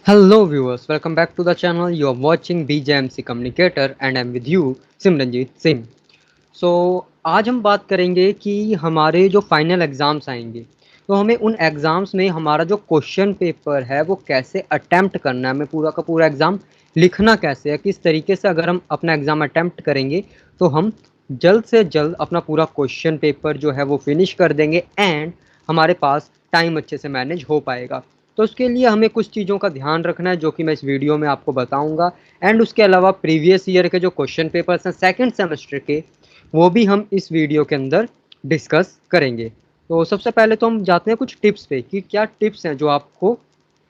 Hello viewers, welcome back to the channel. You are watching BJMC Communicator and I'm with you Simranjeet Singh. सो आज हम बात करेंगे कि हमारे जो फाइनल एग्ज़ाम्स आएंगे तो हमें उन एग्ज़ाम्स में हमारा जो क्वेश्चन पेपर है वो कैसे अटेम्प्ट करना है, हमें पूरा का पूरा एग्ज़ाम लिखना कैसे है, किस तरीके से अगर हम अपना एग्ज़ाम अटेम्प्ट करेंगे तो हम जल्द से जल्द अपना पूरा क्वेश्चन पेपर जो है वो फिनिश कर देंगे एंड हमारे पास टाइम अच्छे से मैनेज हो पाएगा। तो उसके लिए हमें कुछ चीज़ों का ध्यान रखना है जो कि मैं इस वीडियो में आपको बताऊंगा एंड उसके अलावा प्रीवियस ईयर के जो क्वेश्चन पेपर्स हैं सेकंड सेमेस्टर के वो भी हम इस वीडियो के अंदर डिस्कस करेंगे। तो सबसे पहले तो हम जाते हैं कुछ टिप्स पे कि क्या टिप्स हैं जो आपको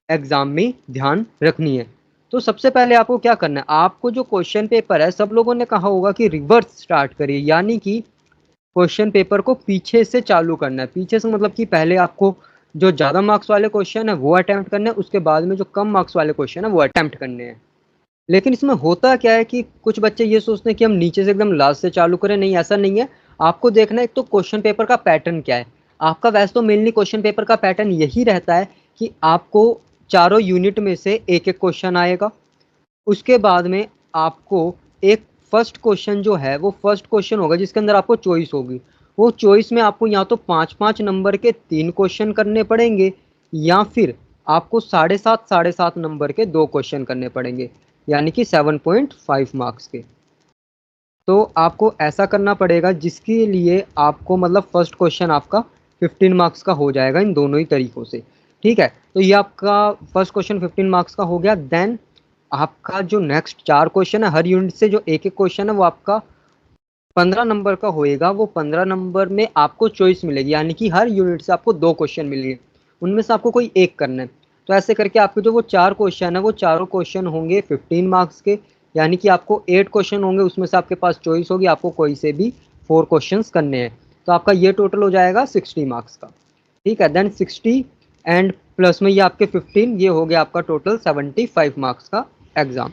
एग्ज़ाम में ध्यान रखनी है। तो सबसे पहले आपको क्या करना है, आपको जो क्वेश्चन पेपर है सब लोगों ने कहा होगा कि रिवर्स स्टार्ट करिए, यानी कि क्वेश्चन पेपर को पीछे से चालू करना है। पीछे से मतलब कि पहले आपको जो ज़्यादा मार्क्स वाले क्वेश्चन है वो अटेम्प्ट करने हैं, उसके बाद में जो कम मार्क्स वाले क्वेश्चन है वो अटेम्प्ट करने हैं। लेकिन इसमें होता क्या है कि कुछ बच्चे ये सोचते हैं कि हम नीचे से एकदम लास्ट से चालू करें, नहीं ऐसा नहीं है। आपको देखना है एक तो क्वेश्चन पेपर का पैटर्न क्या है। आपका वैसे तो मेनली क्वेश्चन पेपर का पैटर्न यही रहता है कि आपको चारों यूनिट में से एक एक क्वेश्चन आएगा। उसके बाद में आपको एक फर्स्ट क्वेश्चन जो है वो फर्स्ट क्वेश्चन होगा जिसके अंदर आपको चॉइस होगी। वो चॉइस में आपको या तो 5-5 नंबर के 3 क्वेश्चन करने पड़ेंगे या फिर आपको 7.5 नंबर के 2 क्वेश्चन करने पड़ेंगे, यानी कि 7.5 मार्क्स के। तो आपको ऐसा करना पड़ेगा जिसके लिए आपको मतलब फर्स्ट क्वेश्चन आपका 15 मार्क्स का हो जाएगा इन दोनों ही तरीकों से। ठीक है, तो ये आपका फर्स्ट क्वेश्चन 15 मार्क्स का हो गया। देन आपका जो नेक्स्ट 4 क्वेश्चन है हर यूनिट से जो एक एक क्वेश्चन है वो आपका 15 नंबर का होएगा। वो 15 नंबर में आपको चॉइस मिलेगी, यानी कि हर यूनिट से आपको 2 क्वेश्चन मिलेंगे, उनमें से आपको कोई एक करना है। तो ऐसे करके आपके जो वो 4 क्वेश्चन है वो चारों क्वेश्चन होंगे 15 मार्क्स के, यानी कि आपको 8 क्वेश्चन होंगे, उसमें से आपके पास चॉइस होगी, आपको कोई से भी 4 क्वेश्चन करने हैं। तो आपका ये टोटल हो जाएगा 60 मार्क्स का। ठीक है, देन 60 एंड प्लस में ये आपके 15, ये हो गया आपका टोटल 75 मार्क्स का एग्जाम।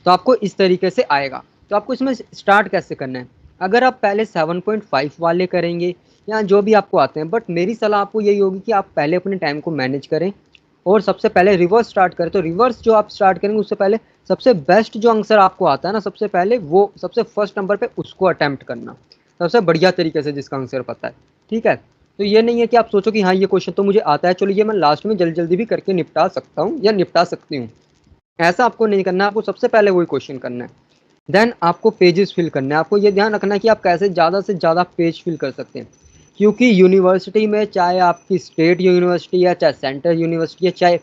तो आपको इस तरीके से आएगा। तो आपको इसमें स्टार्ट कैसे करना है, अगर आप पहले 7.5 वाले करेंगे या जो भी आपको आते हैं, बट मेरी सलाह आपको यही होगी कि आप पहले अपने टाइम को मैनेज करें और सबसे पहले रिवर्स स्टार्ट करें। तो रिवर्स जो आप स्टार्ट करेंगे उससे पहले सबसे बेस्ट जो आंसर आपको आता है ना, सबसे पहले वो सबसे फर्स्ट नंबर पे उसको अटेम्प्ट करना, सबसे बढ़िया तरीके से जिसका आंसर पता है। ठीक है, तो ये नहीं है कि आप सोचो कि हाँ ये क्वेश्चन तो मुझे आता है, चलो ये मैं लास्ट में जल्दी जल्दी भी करके निपटा सकता हूँ या निपटा सकती हूँ। ऐसा आपको नहीं करना है, आपको सबसे पहले वही क्वेश्चन करना है। देन आपको पेजेस फिल करना है। आपको ये ध्यान रखना है कि आप कैसे ज़्यादा से ज़्यादा पेज फिल कर सकते हैं, क्योंकि यूनिवर्सिटी में चाहे आपकी स्टेट यूनिवर्सिटी है, चाहे सेंट्रल यूनिवर्सिटी है, चाहे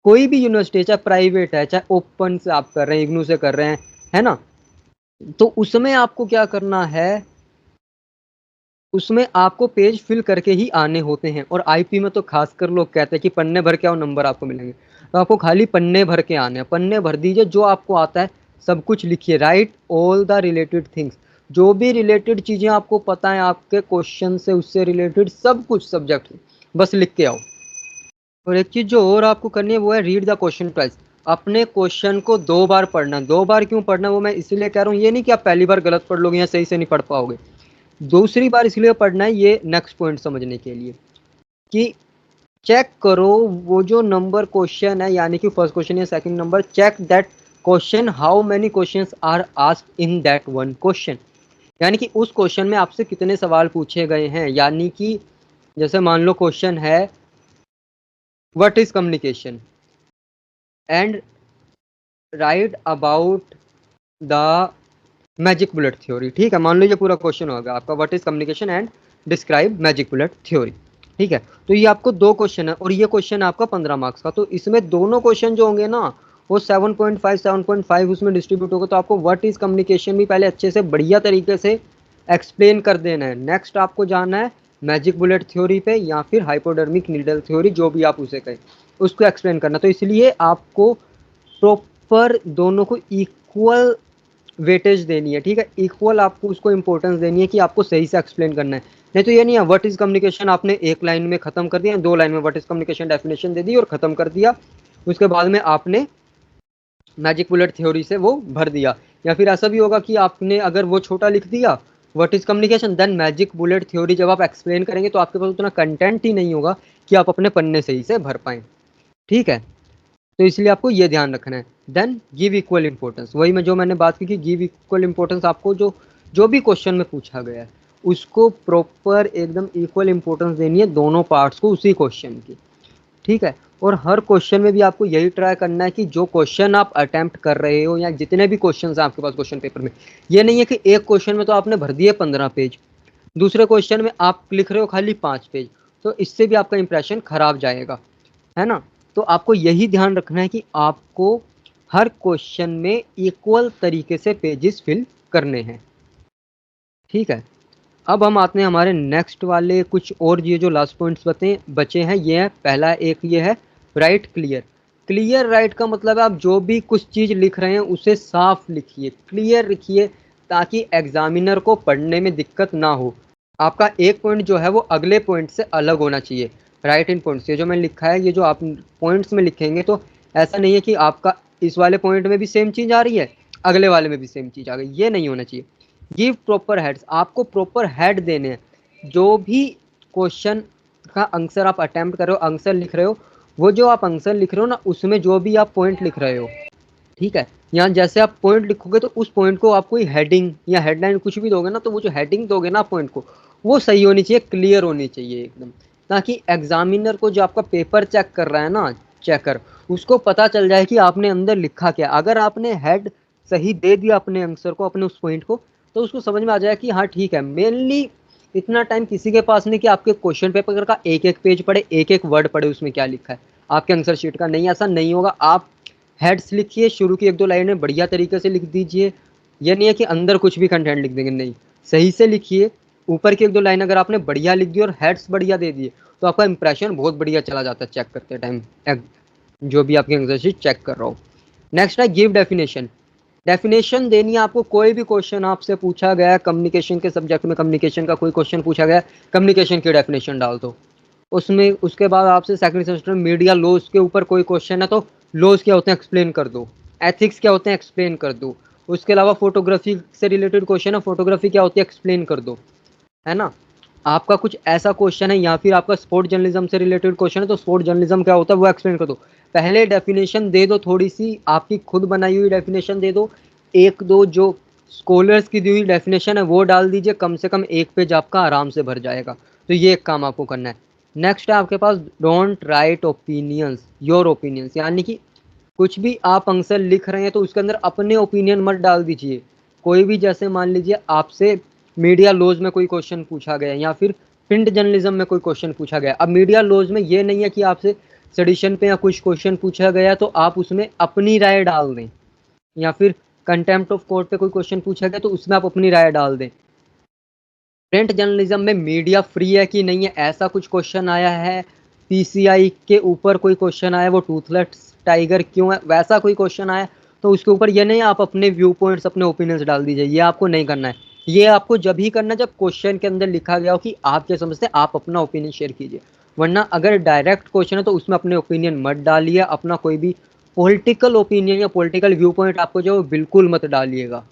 कोई भी यूनिवर्सिटी है, चाहे प्राइवेट है, चाहे ओपन से आप कर रहे हैं, इग्नू से कर रहे हैं, है ना, तो उसमें आपको क्या करना है, उसमें आपको पेज फिल करके ही आने होते हैं। और आईपी में तो खासकर लोग कहते हैं कि पन्ने भर के आओ नंबर आपको मिलेंगे, तो आपको खाली पन्ने भर के आने हैं। पन्ने भर दीजिए, जो आपको आता है सब कुछ लिखिए, right all the related things, जो भी रिलेटेड चीज़ें आपको पता है आपके क्वेश्चन से, उससे रिलेटेड सब कुछ सब्जेक्ट बस लिख के आओ। और एक चीज़ जो और आपको करनी है वो है रीड द क्वेश्चन ट्वाइस। अपने क्वेश्चन को 2 बार पढ़ना। 2 बार क्यों पढ़ना वो मैं इसलिए कह रहा हूँ, ये नहीं कि आप पहली बार गलत पढ़ लोगे या सही से नहीं पढ़ पाओगे। दूसरी बार इसलिए पढ़ना है, ये नेक्स्ट पॉइंट समझने के लिए कि चेक करो वो जो नंबर क्वेश्चन है, यानी कि फर्स्ट क्वेश्चन या second number, check that question how many questions are asked in that one question, यानी कि उस क्वेश्चन में आपसे कितने सवाल पूछे गए हैं। यानी कि जैसे मान लो क्वेश्चन है what is communication and right about the magic bullet theory. ठीक है, मान लो ये पूरा क्वेश्चन होगा आपका what is communication and describe magic bullet theory. ठीक है, तो ये आपको 2 क्वेश्चन है और ये क्वेश्चन है आपका 15 मार्क्स का। तो इसमें दोनों क्वेश्चन जो होंगे ना वो 7.5 उसमें डिस्ट्रीब्यूट होगा। तो आपको व्हाट इज कम्युनिकेशन भी पहले अच्छे से बढ़िया तरीके से एक्सप्लेन कर देना है। नेक्स्ट आपको जाना है मैजिक बुलेट थ्योरी पे या फिर हाइपोडर्मिक नीडल थ्योरी, जो भी आप उसे कहें, उसको एक्सप्लेन करना। तो इसलिए आपको प्रॉपर दोनों को इक्वल वेटेज देनी है। ठीक है, इक्वल आपको उसको इंपॉर्टेंस देनी है कि आपको सही से एक्सप्लेन करना है। नहीं तो ये नहीं है व्हाट इज कम्युनिकेशन आपने एक लाइन में खत्म कर दिया, 2 लाइन में व्हाट इज कम्युनिकेशन डेफिनेशन दे दी और खत्म कर दिया, उसके बाद में आपने मैजिक बुलेट थ्योरी से वो भर दिया। या फिर ऐसा भी होगा कि आपने अगर वो छोटा लिख दिया what is communication, then magic bullet theory जब आप एक्सप्लेन करेंगे तो आपके पास उतना कंटेंट ही नहीं होगा कि आप अपने पन्ने सही से भर पाएं। ठीक है, तो इसलिए आपको ये ध्यान रखना है। देन गिव इक्वल इंपॉर्टेंस, वही मैं जो मैंने बात की कि गिव इक्वल इंपॉर्टेंस, आपको जो जो भी क्वेश्चन में पूछा गया है उसको प्रॉपर एकदम इक्वल इंपॉर्टेंस देनी है, दोनों पार्ट्स को उसी क्वेश्चन की, ठीक है। और हर क्वेश्चन में भी आपको यही ट्राई करना है कि जो क्वेश्चन आप अटेम्प्ट कर रहे हो या जितने भी क्वेश्चन हैं आपके पास क्वेश्चन पेपर में, ये नहीं है कि एक क्वेश्चन में तो आपने भर दिए 15 पेज, दूसरे क्वेश्चन में आप लिख रहे हो खाली 5 पेज, तो इससे भी आपका इंप्रेशन खराब जाएगा, है ना। तो आपको यही ध्यान रखना है कि आपको हर क्वेश्चन में इक्वल तरीके से पेजेस फिल करने हैं, ठीक है। अब हम आते हैं हमारे नेक्स्ट वाले कुछ और, ये जो लास्ट पॉइंट्स बचे हैं, ये है पहला, एक ये है राइट क्लियर। क्लियर राइट का मतलब है आप जो भी कुछ चीज़ लिख रहे हैं उसे साफ लिखिए, क्लियर लिखिए, ताकि एग्जामिनर को पढ़ने में दिक्कत ना हो। आपका एक पॉइंट जो है वो अगले पॉइंट से अलग होना चाहिए। राइट इन पॉइंट्स, ये जो मैंने लिखा है, ये जो आप पॉइंट्स में लिखेंगे तो ऐसा नहीं है कि आपका इस वाले पॉइंट में भी सेम चीज़ आ रही है, अगले वाले में भी सेम चीज़ आ गई, ये नहीं होना चाहिए। गिव प्रॉपर हेड्स, आपको प्रॉपर हेड देने हैं। जो भी क्वेश्चन का आंसर आप अटेम्प्ट कर रहे हो, आंसर लिख रहे हो, वो जो आप आंसर लिख रहे हो ना, उसमें जो भी आप पॉइंट लिख रहे हो, ठीक है, यहाँ जैसे आप पॉइंट लिखोगे तो उस पॉइंट को आप कोई हेडिंग या हेडलाइन कुछ भी दोगे ना, तो वो जो हेडिंग दोगे ना पॉइंट को, वो सही होनी चाहिए, क्लियर होनी चाहिए एकदम, ताकि एग्जामिनर को जो आपका पेपर चेक कर रहा है ना, चेकर, उसको पता चल जाए कि आपने अंदर लिखा क्या। अगर आपने हेड सही दे दिया अपने आंसर को, अपने उस पॉइंट को, तो उसको समझ में आ जाए कि हाँ ठीक है। मेनली इतना टाइम किसी के पास नहीं कि आपके क्वेश्चन पेपर का एक एक पेज पढ़े, एक एक वर्ड पढ़े उसमें क्या लिखा है आपके आंसर शीट का, नहीं, ऐसा नहीं होगा। आप हेड्स लिखिए, शुरू की एक दो लाइनें बढ़िया तरीके से लिख दीजिए, ये नहीं है कि अंदर कुछ भी कंटेंट लिख देंगे, नहीं, सही से लिखिए। ऊपर की एक दो लाइन अगर आपने बढ़िया लिख दी और हेड्स बढ़िया दे दिए, तो आपका इंप्रेशन बहुत बढ़िया चला जाता है चेक करते टाइम, जो भी आपकी आंसर शीट चेक कर रहा हो। नेक्स्ट है गिव डेफिनेशन। डेफिनेशन देनी है आपको, कोई भी क्वेश्चन आपसे पूछा गया, कम्युनिकेशन के सब्जेक्ट में कम्युनिकेशन का कोई क्वेश्चन पूछा गया, कम्युनिकेशन की डेफिनेशन डाल दो उसमें। उसके बाद आपसे सेकंड सेमेस्टर में मीडिया लॉज के ऊपर कोई क्वेश्चन है तो लॉज क्या होते हैं एक्सप्लेन कर दो, एथिक्स क्या होते हैं एक्सप्लेन कर दो। उसके अलावा फोटोग्राफी से रिलेटेड क्वेश्चन है, फोटोग्राफी क्या होती है एक्सप्लेन कर दो, है ना। आपका कुछ ऐसा क्वेश्चन है या फिर आपका स्पोर्ट जर्नलिज्म से रिलेटेड क्वेश्चन है, तो स्पोर्ट जर्नलिज्म क्या होता है वो एक्सप्लेन कर दो। पहले डेफिनेशन दे दो, थोड़ी सी आपकी खुद बनाई हुई डेफिनेशन दे दो, एक दो जो स्कॉलर्स की दी हुई डेफिनेशन है वो डाल दीजिए, कम से कम एक पेज आपका आराम से भर जाएगा। तो ये एक काम आपको करना है। नेक्स्ट है आपके पास don't write opinions, your opinions, यानी कि कुछ भी आप आंसर लिख रहे हैं तो उसके अंदर अपने ओपिनियन मत डाल दीजिए। कोई भी, जैसे मान लीजिए आपसे मीडिया लॉज में कोई क्वेश्चन पूछा गया या फिर प्रिंट जर्नलिज्म में कोई क्वेश्चन पूछा गया, अब मीडिया लॉज में ये नहीं है कि आपसे सेडिशन पे या कुछ क्वेश्चन पूछा गया तो आप उसमें अपनी राय डाल दें, या फिर कंटेम्प्ट ऑफ कोर्ट पे कोई क्वेश्चन पूछा गया तो उसमें आप अपनी राय डाल दें। प्रिंट जर्नलिज्म में मीडिया फ्री है कि नहीं है, ऐसा कुछ क्वेश्चन आया है, पीसीआई के ऊपर कोई क्वेश्चन आया, वो टूथलेस टाइगर क्यों है, वैसा कोई क्वेश्चन आया, तो उसके ऊपर ये नहीं आप अपने व्यू पॉइंट्स अपने ओपिनियंस डाल दीजिए, ये आपको नहीं करना है। ये आपको जब ही करना है जब क्वेश्चन के अंदर लिखा गया हो कि आप क्या समझते हैं, आप अपना ओपिनियन शेयर कीजिए। वरना अगर डायरेक्ट क्वेश्चन है तो उसमें अपने ओपिनियन मत डालिए, अपना कोई भी पॉलिटिकल ओपिनियन या पॉलिटिकल व्यू पॉइंट आपको जो बिल्कुल मत डालिएगा।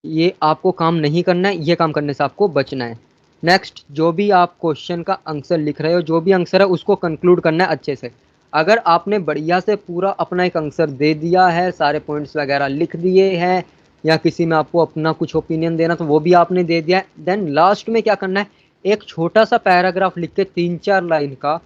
ये आपको काम नहीं करना है, ये काम करने से आपको बचना है। नेक्स्ट, जो भी आप क्वेश्चन का आंसर लिख रहे हो, जो भी आंसर है उसको कंक्लूड करना है अच्छे से। अगर आपने बढ़िया से पूरा अपना एक आंसर दे दिया है, सारे पॉइंट्स वगैरह लिख दिए हैं, या किसी में आपको अपना कुछ ओपिनियन देना तो वो भी आपने दे दिया है, देन लास्ट में क्या करना है, एक छोटा सा पैराग्राफ लिख के 3-4 लाइन का,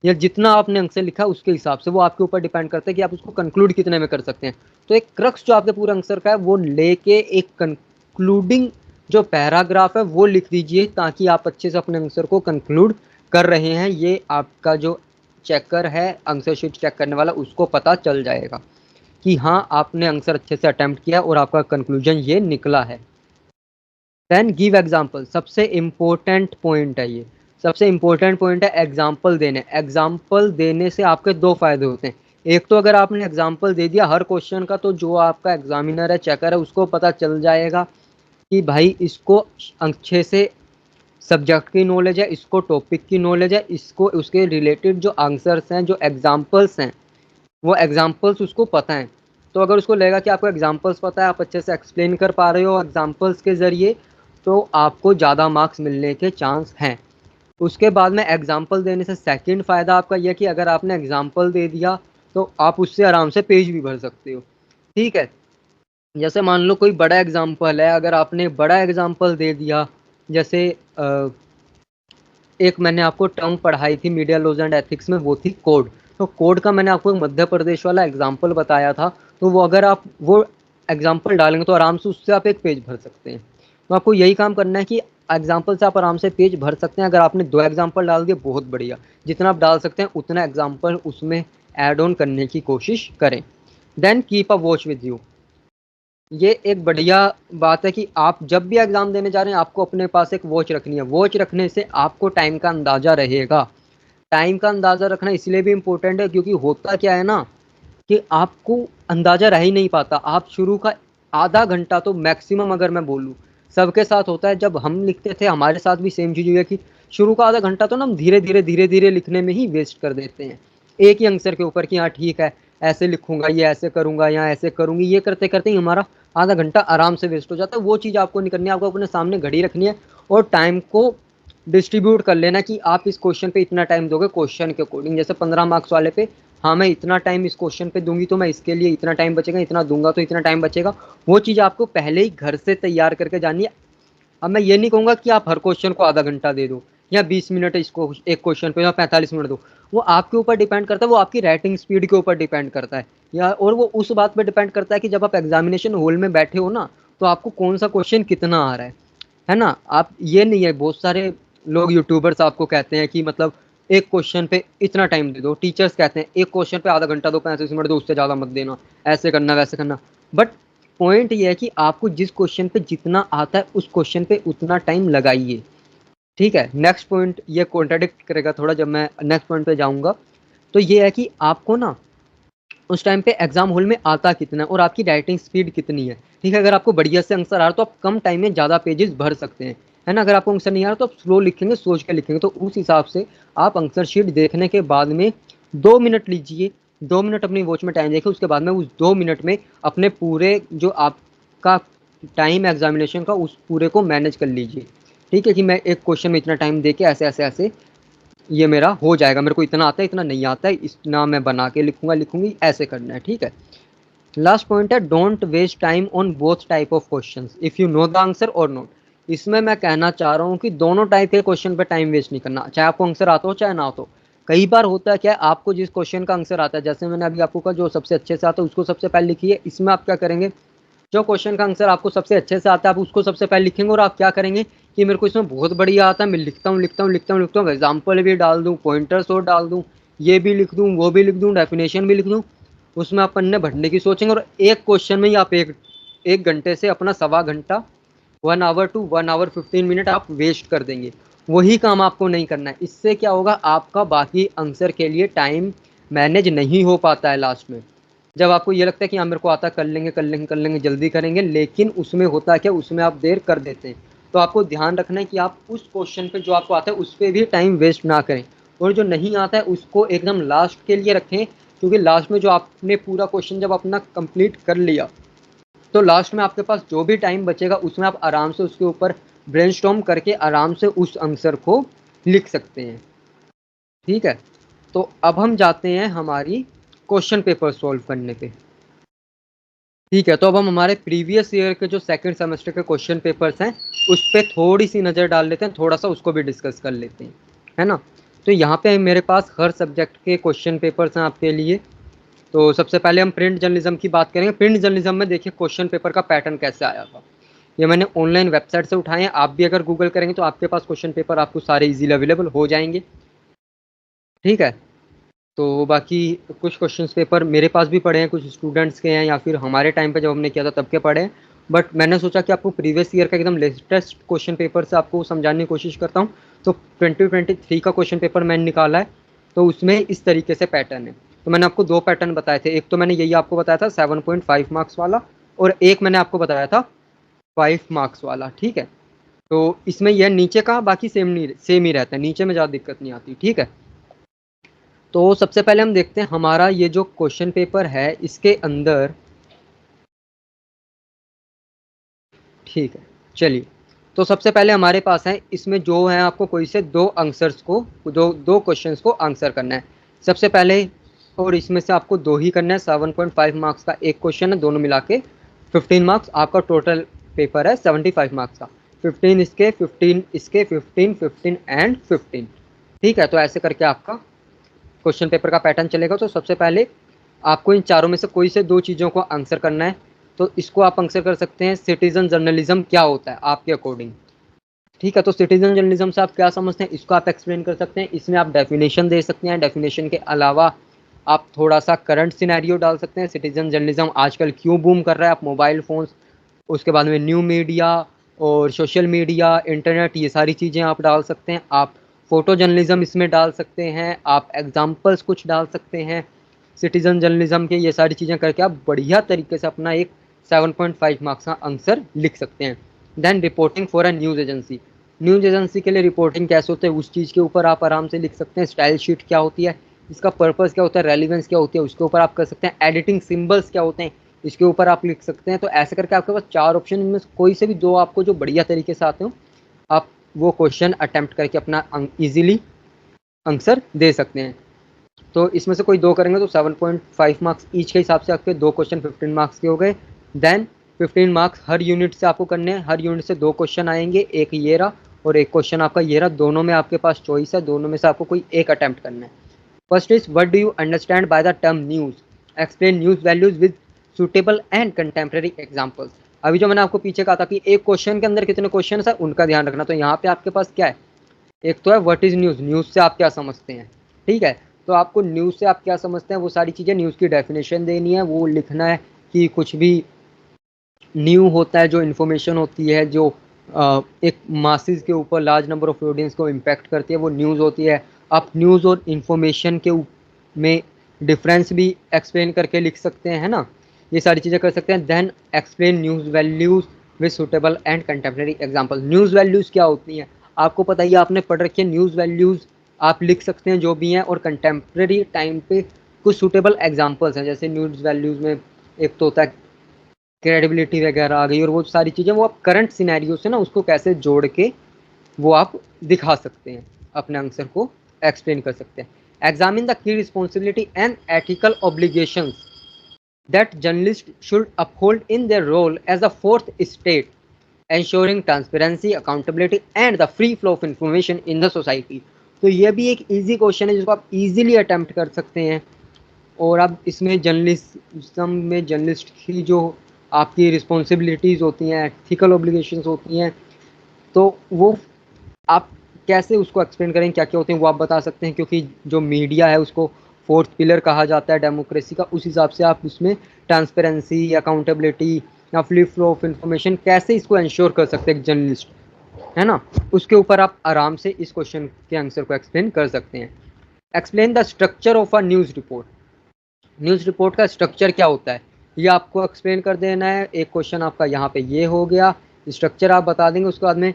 या जितना आपने आंसर लिखा उसके हिसाब से, वो आपके ऊपर डिपेंड करता है कि आप उसको कंक्लूड कितने में कर सकते हैं। तो एक क्रक्स जो आपके पूरे आंसर का है वो लेके एक कंक्लूडिंग जो पैराग्राफ है वो लिख दीजिए, ताकि आप अच्छे से अपने आंसर को कंक्लूड कर रहे हैं। ये आपका जो चेकर है, आंसर शीट चेक करने वाला, उसको पता चल जाएगा कि हाँ आपने आंसर अच्छे से अटेम्प्ट किया और आपका कंक्लूजन ये निकला है। देन गिव एग्जाम्पल, सबसे इम्पोर्टेंट पॉइंट है ये, सबसे इम्पोर्टेंट पॉइंट है एग्जाम्पल देने। एग्जाम्पल देने से आपके दो फायदे होते हैं। एक तो अगर आपने एग्जाम्पल दे दिया हर क्वेश्चन का, तो जो आपका एग्जामिनर है, चेकर है, उसको पता चल जाएगा कि भाई इसको अच्छे से सब्जेक्ट की नॉलेज है, इसको टॉपिक की नॉलेज है, इसको उसके रिलेटेड जो आंसर्स हैं, जो एग्जाम्पल्स हैं, वो एग्जाम्पल्स उसको पता है। तो अगर उसको लगेगा कि आपको एग्जाम्पल्स पता है, आप अच्छे से एक्सप्लेन कर पा रहे हो एग्जाम्पल्स के ज़रिए, तो आपको ज़्यादा मार्क्स मिलने के चांस हैं। उसके बाद में एग्जाम्पल देने से सेकंड फ़ायदा आपका यह कि अगर आपने एग्जाम्पल दे दिया तो आप उससे आराम से पेज भी भर सकते हो। ठीक है, जैसे मान लो कोई बड़ा एग्जाम्पल है, अगर आपने बड़ा एग्जाम्पल दे दिया, जैसे एक मैंने आपको टर्म पढ़ाई थी मीडिया लॉज एंड एथिक्स में, वो थी कोड। तो कोड का मैंने आपको एक मध्य प्रदेश वाला एग्जाम्पल बताया था, तो वो अगर आप वो एग्जाम्पल डालेंगे तो आराम से उससे आप एक पेज भर सकते हैं। तो आपको यही काम करना है कि एग्जाम्पल से आप आराम से पेज भर सकते हैं। अगर आपने 2 एग्जाम्पल डाल दिए बहुत बढ़िया, जितना आप डाल सकते हैं उतना एग्जाम्पल उसमें ऐड ऑन करने की कोशिश करें। Then keep a watch with you. ये एक बढ़िया बात है कि आप जब भी एग्जाम देने जा रहे हैं आपको अपने पास एक वॉच रखनी है। वॉच रखने से आपको टाइम का अंदाजा रहेगा। टाइम का अंदाजा रखना इसलिए भी इम्पोर्टेंट है क्योंकि होता क्या है ना, कि आपको अंदाजा रह ही नहीं पाता। आप शुरू का आधा घंटा तो मैक्सिमम, अगर मैं बोलूँ, सबके साथ होता है। जब हम लिखते थे हमारे साथ भी सेम चीज़ हुई है कि शुरू का आधा घंटा तो ना हम धीरे धीरे लिखने में ही वेस्ट कर देते हैं, एक ही आंसर के ऊपर कि हाँ ठीक है ऐसे लिखूंगा, ये ऐसे करूंगा या ऐसे करूंगी, ये करते करते ही हमारा आधा घंटा आराम से वेस्ट हो जाता है। वो चीज़ आपको नहीं करनी है। आपको अपने सामने घड़ी रखनी है और टाइम को डिस्ट्रीब्यूट कर लेना कि आप इस क्वेश्चन पे इतना टाइम दोगे क्वेश्चन के अकॉर्डिंग। जैसे 15 मार्क्स वाले पे, हाँ मैं इतना टाइम इस क्वेश्चन पे दूंगी तो मैं इसके लिए इतना टाइम बचेगा, इतना दूंगा तो इतना टाइम बचेगा। वो चीज़ आपको पहले ही घर से तैयार करके जानी है। अब मैं ये नहीं कहूंगा कि आप हर क्वेश्चन को आधा घंटा दे दो या 20 मिनट इसको एक क्वेश्चन पे या 45 मिनट दो। वो आपके ऊपर डिपेंड करता है, वो आपकी राइटिंग स्पीड के ऊपर डिपेंड करता है, या और वो उस बात पे डिपेंड करता है कि जब आप एग्जामिनेशन हॉल में बैठे हो ना, तो आपको कौन सा क्वेश्चन कितना आ रहा है ना। आप ये नहीं है, बहुत सारे लोग यूट्यूबर्स आपको कहते हैं कि मतलब एक क्वेश्चन पे इतना टाइम दे दो, टीचर्स कहते हैं एक क्वेश्चन पे आधा घंटा दो, 35 मिनट दो, उससे ज़्यादा मत देना, ऐसे करना वैसे करना। बट पॉइंट ये है कि आपको जिस क्वेश्चन पे जितना आता है उस क्वेश्चन पे उतना टाइम लगाइए। ठीक है, नेक्स्ट पॉइंट ये कॉन्ट्राडिक्ट करेगा थोड़ा जब मैं नेक्स्ट पॉइंट पे जाऊंगा। तो ये है कि आपको ना उस टाइम पे एग्जाम हॉल में आता कितना है और आपकी राइटिंग स्पीड कितनी है। ठीक है, अगर आपको बढ़िया से आंसर आ रहा है तो आप कम टाइम में ज़्यादा पेजेस भर सकते हैं, है ना। अगर आपको आंसर नहीं आ रहा तो आप स्लो लिखेंगे, सोच के लिखेंगे, तो उस हिसाब से आप आंसर शीट देखने के बाद में 2 मिनट लीजिए, 2 मिनट अपनी वॉच में टाइम देखिए, उसके बाद में उस 2 मिनट में अपने पूरे जो आपका टाइम एग्जामिनेशन का उस पूरे को मैनेज कर लीजिए। ठीक है, कि मैं एक क्वेश्चन में इतना टाइम दे के ऐसे ऐसे ऐसे ये मेरा हो जाएगा, मेरे को इतना आता है इतना नहीं आता है, इतना मैं बना के लिखूंगा लिखूंगी, ऐसे करना है। ठीक है, लास्ट पॉइंट है don't waste time on both type of questions if you know the answer और नॉट। इसमें मैं कहना चाह रहा हूँ कि दोनों टाइप के क्वेश्चन पे टाइम वेस्ट नहीं करना, चाहे आपको आंसर आता हो चाहे ना हो। तो कई बार होता है क्या, आपको जिस क्वेश्चन का आंसर आता है, जैसे मैंने अभी आपको कहा जो सबसे अच्छे से आता है उसको सबसे पहले लिखिए। इसमें आप क्या करेंगे, जो क्वेश्चन का आंसर आपको सबसे अच्छे से आता है आप उसको सबसे पहले लिखेंगे, और आप क्या करेंगे कि मेरे को इसमें बहुत बढ़िया आता है, मैं लिखता हूँ लिखता हूँ लिखता हूँ लिखता हूँ, एग्जाम्पल भी डाल दूँ, पॉइंटर्स और डाल दूँ, ये भी लिख दूँ वो भी लिख दूँ, डेफिनेशन भी लिख दूँ। उसमें आप पन्ने भरने की सोचेंगे और एक क्वेश्चन में ही आप एक एक घंटे से अपना सवा घंटा, 1 आवर टू 1 आवर 15 मिनट आप वेस्ट कर देंगे। वही काम आपको नहीं करना है। इससे क्या होगा, आपका बाकी आंसर के लिए टाइम मैनेज नहीं हो पाता है लास्ट में। जब आपको ये लगता है कि हाँ मेरे को आता, कर लेंगे कर लेंगे कर लेंगे जल्दी करेंगे, लेकिन उसमें होता है क्या, उसमें आप देर कर देते हैं। तो आपको ध्यान रखना है कि आप उस क्वेश्चन पे जो आपको आता है उस पर भी टाइम वेस्ट ना करें, और जो नहीं आता है उसको एकदम लास्ट के लिए रखें, क्योंकि लास्ट में जो आपने पूरा क्वेश्चन जब अपना कंप्लीट कर लिया तो लास्ट में आपके पास जो भी टाइम बचेगा उसमें आप आराम से उसके ऊपर ब्रेनस्टॉर्म करके आराम से उस आंसर को लिख सकते हैं। ठीक है, तो अब हम जाते हैं हमारी क्वेश्चन पेपर सॉल्व करने पे। ठीक है, तो अब हम हमारे प्रीवियस ईयर के जो सेकंड सेमेस्टर के क्वेश्चन पेपर्स हैं उस पर थोड़ी सी नज़र डाल लेते हैं, थोड़ा सा उसको भी डिस्कस कर लेते हैं, है ना। तो यहाँ पे मेरे पास हर सब्जेक्ट के क्वेश्चन पेपर्स हैं आपके लिए। तो सबसे पहले हम प्रिंट जर्नलिज्म की बात करेंगे। प्रिंट जर्नलिज्म में देखिए क्वेश्चन पेपर का पैटर्न कैसे आया था। ये मैंने ऑनलाइन वेबसाइट से उठाए हैं, आप भी अगर गूगल करेंगे तो आपके पास क्वेश्चन पेपर आपको सारे इजीली अवेलेबल हो जाएंगे। ठीक है, तो बाकी कुछ क्वेश्चन पेपर मेरे पास भी पढ़े हैं, कुछ स्टूडेंट्स के हैं या फिर हमारे टाइम पे जब हमने किया था तब के पढ़े हैं। बट मैंने सोचा कि आपको प्रीवियस ईयर का एकदम लेटेस्ट क्वेश्चन पेपर से आपको समझाने की कोशिश करता हूँ। तो 2023 का क्वेश्चन पेपर मैंने निकाला है, तो उसमें इस तरीके से पैटर्न है। तो मैंने आपको 2 पैटर्न बताए थे, एक तो मैंने यही आपको बताया था 7.5 मार्क्स वाला, और एक मैंने आपको बताया था 5 मार्क्स वाला। ठीक है, तो इसमें यह नीचे का बाकी सेम ही रहता है, नीचे में ज़्यादा दिक्कत नहीं आती। ठीक है, तो सबसे पहले हम देखते हैं हमारा ये जो क्वेश्चन पेपर है इसके अंदर। ठीक है, चलिए, तो सबसे पहले हमारे पास है, इसमें जो है आपको कोई से दो आंसर्स को, दो दो क्वेश्चंस को आंसर करना है। सबसे पहले और इसमें से आपको 2 ही करना है। 7.5 मार्क्स का एक क्वेश्चन है, दोनों मिला के 15 मार्क्स। आपका टोटल पेपर है 75 मार्क्स का। 15 इसके, 15 इसके, 15, 15 एंड 15। ठीक है, तो ऐसे करके आपका क्वेश्चन पेपर का पैटर्न चलेगा। तो सबसे पहले आपको इन चारों में से कोई से 2 चीज़ों को आंसर करना है। तो इसको आप आंसर कर सकते हैं सिटीजन जर्नलिज्म क्या होता है आपके अकॉर्डिंग। ठीक है, तो सिटीजन जर्नलिज्म से आप क्या समझते हैं, इसको आप एक्सप्लेन कर सकते हैं। इसमें आप डेफिनेशन दे सकते हैं। डेफिनेशन के अलावा आप थोड़ा सा करंट सिनेरियो डाल सकते हैं। सिटीजन जर्नलिज्म आजकल क्यों बूम कर रहा है, आप मोबाइल फ़ोन्स, उसके बाद में न्यू मीडिया और सोशल मीडिया, इंटरनेट, ये सारी चीज़ें आप डाल सकते हैं। आप फ़ोटो जर्नलिज्म इसमें डाल सकते हैं। आप एग्जाम्पल्स कुछ डाल सकते हैं सिटीजन जर्नलिज्म के। ये सारी चीज़ें करके आप बढ़िया तरीके से अपना एक 7.5 मार्क्स का आंसर लिख सकते हैं। Then reporting for a news agency. News agency के लिए रिपोर्टिंग कैसे होते हैं उस चीज़ के ऊपर आप आराम से लिख सकते हैं। स्टाइल शीट क्या होती है, इसका पर्पस क्या होता है, रेलिवेंस क्या होती है, उसके ऊपर आप कर सकते हैं। एडिटिंग सिंबल्स क्या होते हैं, इसके ऊपर आप लिख सकते हैं। तो ऐसे करके आपके पास 4 ऑप्शन, इनमें से कोई से भी 2 आपको जो बढ़िया तरीके से आते हो, आप वो क्वेश्चन अटेम्प्ट करके अपना ईजिली आंसर दे सकते हैं। तो इसमें से कोई 2 करेंगे तो 7.5 मार्क्स ईच के हिसाब से आपके 2 क्वेश्चन 15 मार्क्स के हो गए। देन 15 मार्क्स हर यूनिट से आपको करने हैं। हर यूनिट से 2 क्वेश्चन आएंगे, एक ये रहा और एक क्वेश्चन आपका ये रहा। दोनों में आपके पास चॉइस है, दोनों में से आपको कोई एक अटेम्प्ट करना है। First is what do you understand by the term news, explain news values with suitable and contemporary examples. अभी जो मैंने आपको पीछे कहा था कि एक क्वेश्चन के अंदर कितने क्वेश्चन है उनका ध्यान रखना। तो यहाँ पे आपके पास क्या है, एक तो है व्हाट इज न्यूज़, न्यूज़ से आप क्या समझते हैं। ठीक है, तो आपको न्यूज़ से आप क्या समझते हैं वो सारी चीज़ें, न्यूज़ की डेफिनेशन देनी है, वो लिखना है कि कुछ भी न्यू होता है, जो इन्फॉर्मेशन होती है, जो एक मासेस के ऊपर, लार्ज नंबर ऑफ ऑडियंस को इम्पैक्ट करती है, वो न्यूज़ होती है। आप न्यूज़ और इन्फॉर्मेशन के में डिफरेंस भी एक्सप्लेन करके लिख सकते हैं, है ना। ये सारी चीज़ें कर सकते हैं। Then explain news values with suitable and contemporary example. News values क्या होती हैं आपको पता ही है, आपने पढ़ रखी है। न्यूज़ वैल्यूज़ आप लिख सकते हैं जो भी हैं, और कंटेम्प्रेरी टाइम पे कुछ सुटेबल एग्जाम्पल्स हैं। जैसे न्यूज़ वैल्यूज़ में एक तो होता है क्रेडिबिलिटी वगैरह आ गई, और वो सारी चीज़ें वो आप करंट सिनेरियो से ना उसको कैसे जोड़ के वो आप दिखा सकते हैं, अपने आंसर को एक्सप्लेन कर सकते हैं। Examine the key responsibility and ethical obligations that journalists should uphold in their role as a fourth state, ensuring transparency, accountability and the free flow of information in the society। तो ये भी एक easy question है जिसको आप easily attempt कर सकते हैं। और अब इसमें जर्नलिज्म में जर्नलिस्ट की जो आपकी रिस्पॉन्सिबिलिटीज़ होती हैं, एथिकल ऑब्लिगेशंस होती हैं, तो वो आप कैसे उसको एक्सप्लेन करें क्या क्या होते हैं वो आप बता सकते हैं। क्योंकि जो मीडिया है उसको फोर्थ पिलर कहा जाता है डेमोक्रेसी का, उस हिसाब से आप उसमें ट्रांसपेरेंसी, अकाउंटेबिलिटी या फ्री फ्लो ऑफ इंफॉर्मेशन कैसे इसको इंश्योर कर सकते हैं जर्नलिस्ट, है ना, उसके ऊपर आप आराम से इस क्वेश्चन के आंसर को एक्सप्लेन कर सकते हैं। Explain the structure of a news report. News report का स्ट्रक्चर क्या होता है ये आपको एक्सप्लेन कर देना है। एक क्वेश्चन आपका यहाँ पे ये हो गया, स्ट्रक्चर आप बता देंगे। उसके बाद में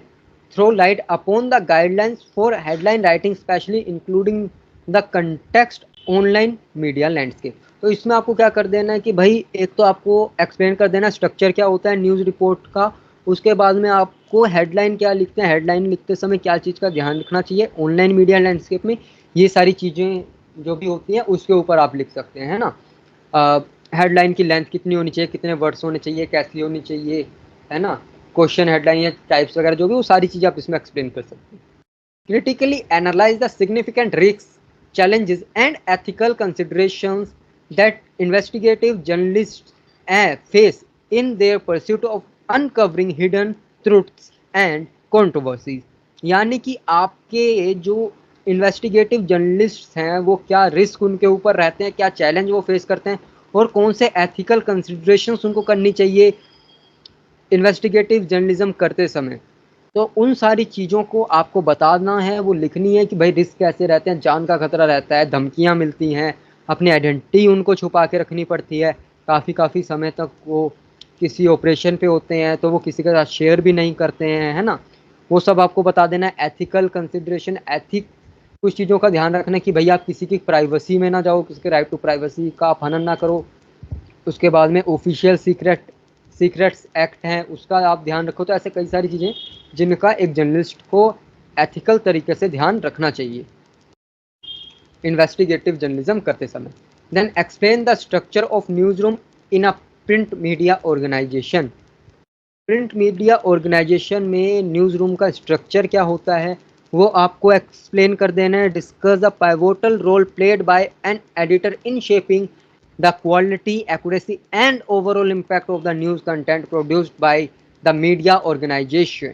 throw light upon the guidelines for headline writing specially including the context online media landscape. तो इसमें आपको क्या कर देना है कि भाई एक तो आपको एक्सप्लेन कर देना स्ट्रक्चर क्या होता है न्यूज़ रिपोर्ट का। उसके बाद में आपको हेडलाइन क्या लिखते हैं, हेडलाइन लिखते समय क्या चीज़ का ध्यान रखना चाहिए ऑनलाइन मीडिया लैंडस्केप में, ये सारी चीज़ें जो भी होती हैं उसके ऊपर आप लिख सकते हैं, है ना। हेडलाइन की लेंथ कितनी होनी चाहिए, कितने वर्ड्स होने चाहिए, कैसी होनी चाहिए, है ना। क्वेश्चन हेडलाइन या टाइप्स वगैरह जो भी, वो सारी चीज़ें आप इसमें एक्सप्लेन कर सकते हैं। Critically analyse the significant risk, challenges and ethical considerations that investigative journalists face in their pursuit of uncovering hidden truths and controversies। यानी कि आपके जो इन्वेस्टिगेटिव जर्नलिस्ट हैं वो क्या रिस्क उनके ऊपर रहते हैं, क्या चैलेंज वो फेस करते हैं, और कौन से एथिकल कंसिडरेशंस उनको करनी चाहिए इन्वेस्टिगेटिव जर्नलिज्म करते समय। तो उन सारी चीज़ों को आपको बताना है, वो लिखनी है कि भाई रिस्क कैसे रहते हैं, जान का खतरा रहता है, धमकियाँ मिलती हैं, अपनी आइडेंटिटी उनको छुपा के रखनी पड़ती है, काफ़ी समय तक वो किसी ऑपरेशन पे होते हैं तो वो किसी के साथ शेयर भी नहीं करते हैं, है ना। वो सब आपको बता देना है। एथिकल कंसिडरेशन, एथिक, कुछ चीज़ों का ध्यान रखना कि भाई आप किसी की प्राइवेसी में ना जाओ, किसी के राइट टू प्राइवेसी का आप हनन ना करो। उसके बाद में ऑफिशियल सीक्रेट्स एक्ट हैं उसका आप ध्यान रखो। तो ऐसे कई सारी चीज़ें जिनका एक जर्नलिस्ट को एथिकल तरीके से ध्यान रखना चाहिए इन्वेस्टिगेटिव जर्नलिज्म करते समय। Then explain the structure of newsroom in a print media organization. Print media organisation में न्यूज़ रूम का स्ट्रक्चर क्या होता है वो आपको एक्सप्लेन कर देना है. Discuss the pivotal role played by an editor in shaping the quality accuracy and overall impact of the news content produced by the media organisation.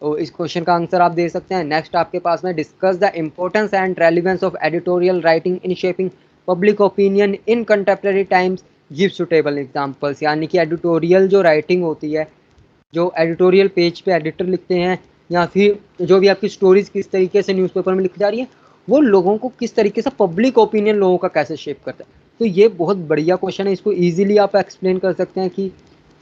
तो इस क्वेश्चन का आंसर आप दे सकते हैं. नेक्स्ट आपके पास में discuss the importance and relevance of editorial writing in shaping public opinion in contemporary times. Give suitable examples. यानी कि एडिटोरियल जो राइटिंग होती है, जो एडिटोरियल पेज पे एडिटर लिखते हैं, या फिर जो भी आपकी स्टोरीज किस तरीके से न्यूज़पेपर में लिखी जा रही है, वो लोगों को किस तरीके से पब्लिक ओपिनियन लोगों का कैसे शेप करता है. तो ये बहुत बढ़िया क्वेश्चन है. इसको इजीली आप एक्सप्लेन कर सकते हैं कि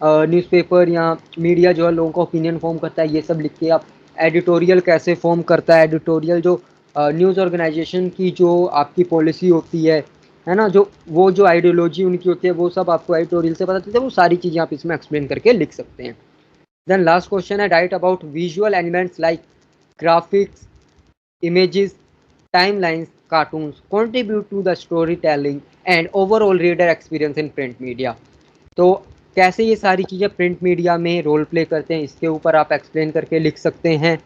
न्यूज़पेपर या मीडिया जो है लोगों का ओपिनियन फॉर्म करता है, ये सब लिख के आप एडिटोरियल कैसे फॉर्म करता है. एडिटोरियल जो न्यूज़ ऑर्गेनाइजेशन की जो आपकी पॉलिसी होती है ना, जो वो जो आइडियोलॉजी उनकी होती है, वो सब आपको एडिटोरियल से पता चलता है. वो सारी चीज़ें आप इसमें एक्सप्लेन करके लिख सकते हैं. Then last question है write about visual elements like graphics, images, timelines, cartoons contribute to the storytelling and overall reader experience in print media. तो कैसे ये सारी चीज़ें प्रिंट मीडिया में रोल प्ले करते हैं, इसके ऊपर आप एक्सप्लेन करके लिख सकते हैं.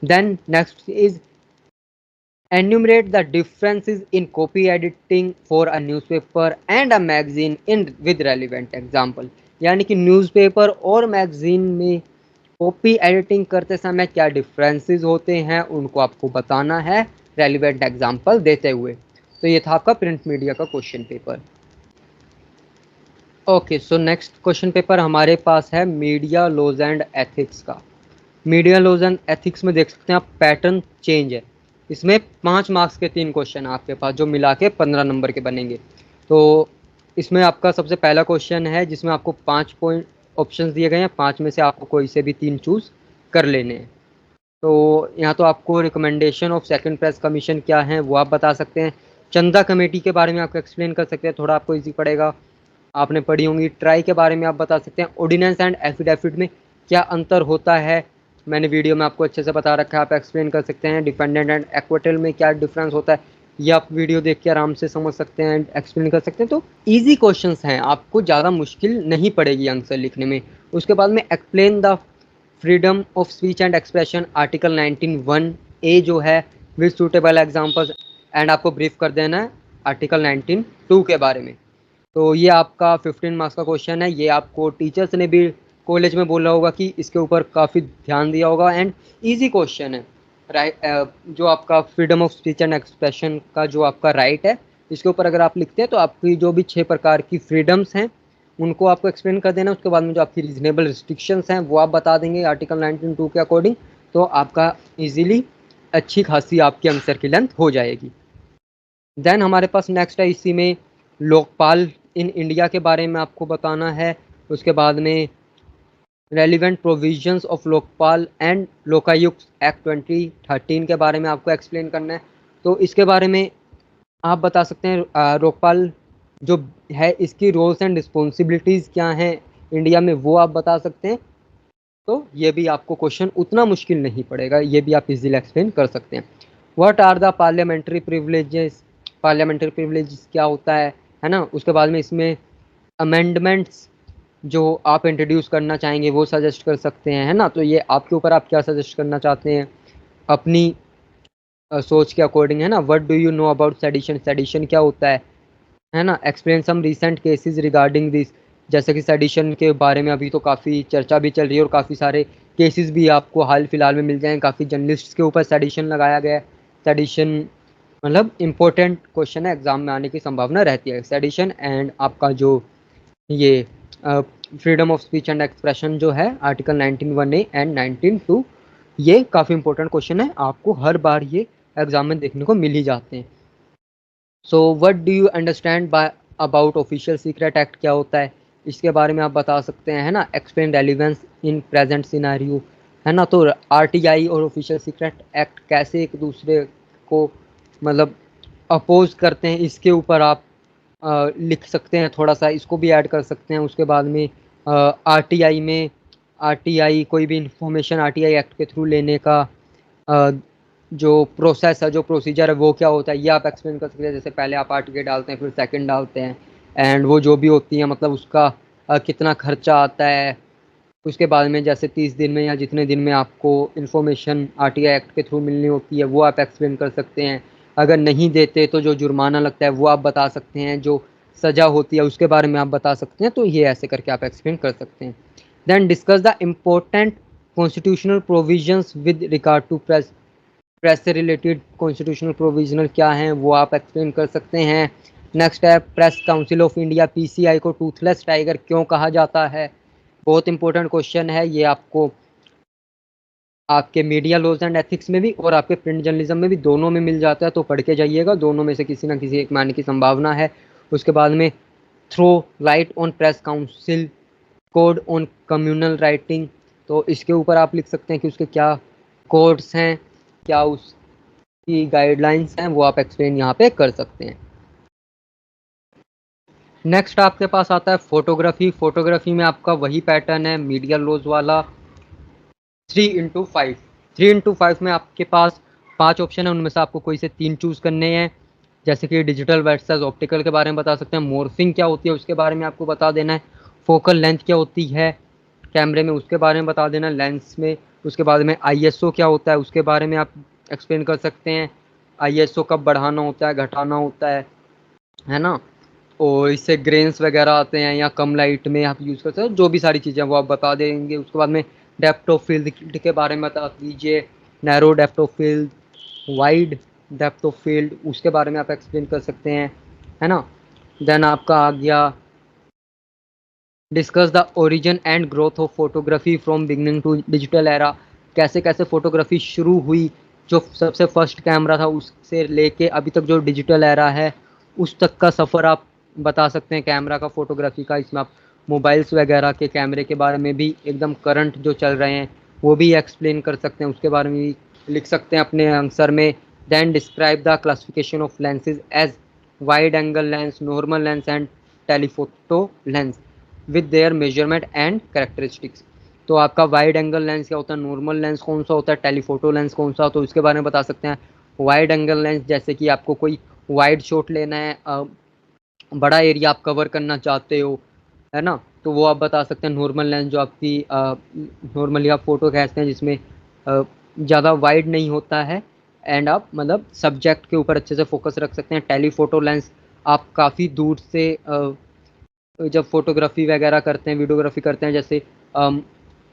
Then next is enumerate the differences in copy editing for a newspaper and a magazine in with relevant example. यानी कि न्यूज़पेपर और मैगजीन में कॉपी एडिटिंग करते समय क्या डिफरेंसेस होते हैं उनको आपको बताना है रेलिवेंट एग्जांपल देते हुए. तो ये था आपका प्रिंट मीडिया का question paper. Okay, so next question paper हमारे पास है मीडिया लॉज एंड एथिक्स का. मीडिया लॉज एंड एथिक्स में देख सकते हैं आप पैटर्न चेंज है. इसमें 5 मार्क्स के 3 क्वेश्चन आपके पास जो मिला के 15 नंबर के बनेंगे. तो इसमें आपका सबसे पहला क्वेश्चन है जिसमें आपको 5 पॉइंट ऑप्शंस दिए गए हैं. 5 में से आपको कोई से भी 3 चूज़ कर लेने हैं. तो यहाँ तो आपको recommendation of second press commission क्या है वो आप बता सकते हैं. चंदा कमेटी के बारे में आपको एक्सप्लेन कर सकते हैं, थोड़ा आपको इजी पड़ेगा, आपने पढ़ी होंगी. ट्राई के बारे में आप बता सकते हैं. ऑर्डिनेंस एंड एफिडेविट में क्या अंतर होता है, मैंने वीडियो में आपको अच्छे से बता रखा है, आप एक्सप्लेन कर सकते हैं. डिपेंडेंट एंड एक्विटल में क्या डिफरेंस होता है, ये आप वीडियो देख के आराम से समझ सकते हैं, एक्सप्लेन कर सकते हैं. तो इजी क्वेश्चंस हैं, आपको ज़्यादा मुश्किल नहीं पड़ेगी आंसर लिखने में. उसके बाद में explain the freedom of speech and expression article 19(1)(a) जो है विद सूटेबल एग्जांपल्स, एंड आपको ब्रीफ कर देना है आर्टिकल 19(2) के बारे में. तो ये आपका 15 मार्क्स का क्वेश्चन है. ये आपको टीचर्स ने भी कॉलेज में बोला होगा कि इसके ऊपर काफ़ी ध्यान दिया होगा, एंड इजी क्वेश्चन है. राइट, जो आपका freedom of speech and expression का जो आपका राइट है, इसके ऊपर अगर आप लिखते हैं तो आपकी जो भी 6 प्रकार की फ्रीडम्स हैं उनको आपको एक्सप्लेन कर देना. उसके बाद में जो आपकी रीजनेबल रिस्ट्रिक्शंस हैं वो आप बता देंगे आर्टिकल 19(2) के अकॉर्डिंग. तो आपका इजीली अच्छी खासी आपकी आंसर की लेंथ हो जाएगी. देन हमारे पास नेक्स्ट है, इसी में लोकपाल इन इंडिया के बारे में आपको बताना है. उसके बाद में relevant provisions of Lokpal and Lokayukta act 2013 के बारे में आपको एक्सप्लेन करना है. तो इसके बारे में आप बता सकते हैं लोकपाल जो है इसकी रोल्स एंड रिस्पॉन्सिबिलिटीज़ क्या हैं इंडिया में, वो आप बता सकते हैं. तो ये भी आपको क्वेश्चन उतना मुश्किल नहीं पड़ेगा, ये भी आप इजीली एक्सप्लेन कर सकते हैं. What are the parliamentary privileges, parliamentary privileges क्या होता है ना. उसके बाद में इसमें अमेंडमेंट्स जो आप इंट्रोड्यूस करना चाहेंगे वो सजेस्ट कर सकते हैं, है ना. तो ये आपके ऊपर, आप क्या सजेस्ट करना चाहते हैं अपनी सोच के अकॉर्डिंग, है ना. What do you know about sedition, sedition क्या होता है ना. Explain some recent cases regarding this, जैसे कि सेडिशन के बारे में अभी तो काफ़ी चर्चा भी चल रही है और काफ़ी सारे केसेस भी आपको हाल फिलहाल में मिल जाएंगे. काफ़ी जर्नलिस्ट के ऊपर सेडिशन लगाया गया है. सेडिशन मतलब इम्पोर्टेंट क्वेश्चन है, एग्जाम में आने की संभावना रहती है. सेडिशन एंड आपका जो ये freedom of speech and expression जो है आर्टिकल 19(1)(a) एंड 19(2), ये काफ़ी इंपॉर्टेंट क्वेश्चन है, आपको हर बार ये एग्जाम में देखने को मिल ही जाते हैं. So what do you understand by about official secret act क्या होता है, इसके बारे में आप बता सकते हैं, है ना. Explain relevance in present scenario, है ना. तो आरटीआई और ऑफिशियल सीक्रेट एक्ट कैसे एक दूसरे को मतलब अपोज करते हैं, इसके ऊपर आप लिख सकते हैं, थोड़ा सा इसको भी ऐड कर सकते हैं. उसके बाद में आरटीआई में, आरटीआई कोई भी इंफॉर्मेशन आरटीआई एक्ट के थ्रू लेने का जो प्रोसेस है, जो प्रोसीजर है वो क्या होता है, ये आप एक्सप्लेन कर सकते हैं। जैसे पहले आप आर्टिकल डालते हैं, फिर सेकंड डालते हैं, एंड वो जो भी होती है मतलब उसका कितना खर्चा आता है। उसके बाद में जैसे 30 दिन में या जितने दिन में आपको इन्फॉर्मेशन आरटीआई एक्ट के थ्रू मिलनी होती है वो आप एक्सप्लेन कर सकते हैं। अगर नहीं देते तो जो जुर्माना लगता है वो आप बता सकते हैं। जो सज़ा होती है उसके बारे में आप बता सकते हैं। तो ये ऐसे करके आप एक्सप्लेन कर सकते हैं। Then discuss the important constitutional provisions with regard to press. Press से रिलेटेड कॉन्स्टिट्यूशनल प्रोविजनल क्या हैं वो आप एक्सप्लेन कर सकते हैं। नेक्स्ट है press council of India PCI को टूथलेस टाइगर क्यों कहा जाता है। बहुत इंपॉर्टेंट क्वेश्चन है ये, आपको आपके मीडिया लॉज एंड एथिक्स में भी और आपके प्रिंट जर्नलिज्म में भी दोनों में मिल जाता है। तो पढ़ के जाइएगा, दोनों में से किसी ना किसी एक में आने की संभावना है। उसके बाद में throw light on press council code on communal writing. तो इसके ऊपर आप लिख सकते हैं कि उसके क्या कोड्स हैं, क्या उसकी गाइडलाइंस हैं, वो आप एक्सप्लेन यहाँ पे कर सकते हैं। नेक्स्ट आपके पास आता है फोटोग्राफी। फोटोग्राफी में आपका वही पैटर्न है मीडिया लॉज वाला, 3x5। 3x5 में आपके पास 5 ऑप्शन है, उनमें से आपको कोई से 3 चूज करने हैं। जैसे कि डिजिटल वर्सेस ऑप्टिकल के बारे में बता सकते हैं, मॉर्फिंग क्या होती है उसके बारे में आपको बता देना है, फोकल लेंथ क्या होती है कैमरे में उसके बारे में बता देना, लेंस में। उसके बाद में आईएसओ क्या होता है उसके बारे में आप एक्सप्लेन कर सकते हैं। आईएसओ कब बढ़ाना होता है, घटाना होता है ना। और इससे ग्रेन्स वगैरह आते हैं या कम लाइट में आप यूज़ कर सकते हैं, जो भी सारी चीज़ें वो आप बता देंगे। उसके बाद में डेप्थ ऑफ फील्ड के बारे में बता दीजिए, narrow depth of field, wide depth of field, उसके बारे में आप एक्सप्लेन कर सकते हैं, है ना। देन आपका आ गया discuss the origin and growth of photography from beginning to digital era. कैसे कैसे फोटोग्राफी शुरू हुई, जो सबसे फर्स्ट कैमरा था उससे लेके अभी तक जो डिजिटल एरा है उस तक का सफ़र आप बता सकते हैं कैमरा का, फोटोग्राफी का। इसमें आप मोबाइल्स वगैरह के कैमरे के बारे में भी एकदम करंट जो चल रहे हैं वो भी एक्सप्लेन कर सकते हैं, उसके बारे में भी लिख सकते हैं अपने आंसर में। Then describe the classification of lenses as wide angle lens, normal lens and telephoto lens with their measurement and characteristics. तो आपका वाइड एंगल लेंस क्या होता है, नॉर्मल लेंस कौन सा होता है, टेलीफोटो लेंस कौन सा, तो इसके बारे में बता सकते हैं। वाइड एंगल लेंस जैसे कि आपको कोई वाइड शॉट लेना है, बड़ा एरिया आप कवर करना चाहते हो, है ना, तो वो आप बता सकते हैं। नॉर्मल लेंस जो आपकी नॉर्मली आप फोटो खींचते हैं जिसमें ज़्यादा वाइड नहीं होता है, एंड आप मतलब सब्जेक्ट के ऊपर अच्छे से फोकस रख सकते हैं। टेलीफोटो लेंस आप काफ़ी दूर से जब फोटोग्राफी वगैरह करते हैं, वीडियोग्राफी करते हैं, जैसे